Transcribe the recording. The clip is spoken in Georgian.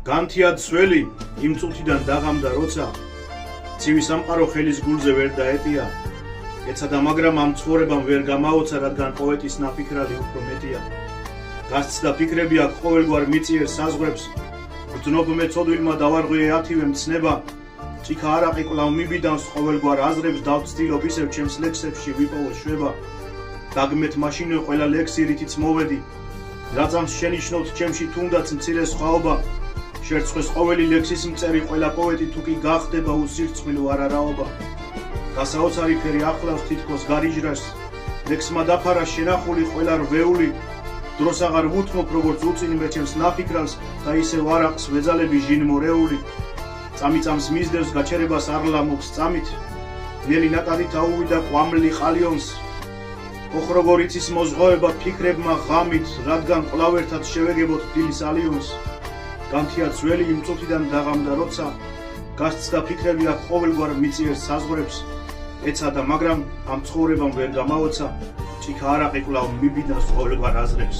განთია ძველი იმ წუთიდან დაღამდა როცა ცივი სამყარო ხელის გულზე ვერ დაეტია ეცადა მაგრამ ამ ცხოვრებამ ვერ გამაოცა რადგან პოეტის ნაფიქრალი უფრო მეტია გასცდა ფიქრები აქ ყოველგვარ მიწიერ საზღვრებს გრძნობ მეწოდვილმა დავარღვიე ათივე მცნება ჭიქა არაყი კვლავ მიბიდანს ყოველგვარ აზრებს დავცდილობ ისევ ჩემს ლექსებში ვიპოვო შვება დაგმეთ მაშინვე ყველა ლექსი რითიც მოვედი რაცამს შენიშნოთ ჩემში თუნდაც მცირე სხვაობა შერწყეს ყოველი ლექსის მწერი ყველა პოეტი თუ კი გახდება უსირცხვილო არარაობა გასაოცარი ფერი ახლავს თითქოს გარიჟრას ლექსმა დაფარა შენახული ყველა რვეული დროს აღარ ვუთმობ როგორც უწინი მე ჩემს ნაფიქრალს და ისევ არაყს ვეძალები ჟინმორეული წამიწამს მისდევს გაჩერებას არლა მოქს წამით ნელი ნაკადით აუვიდა ყვამლი ყალიონს ოხ როგორ იცის მოზღოება ფიქრებმა ღამით რადგან კვლავ ერთად შევეგებოთ დილის ალიონს განთია ძველი იმ წუთიდან დაღამდა როცა გასცდა ფიქრები აქ ყოველგვარ მიწიერ საზღვრებს ეცადა მაგრამ ამ ცხოვრებამ ვერ გამაოცა ჭიქა არაყი კვლავ მიბიდანს ყოველგვარ აზრებს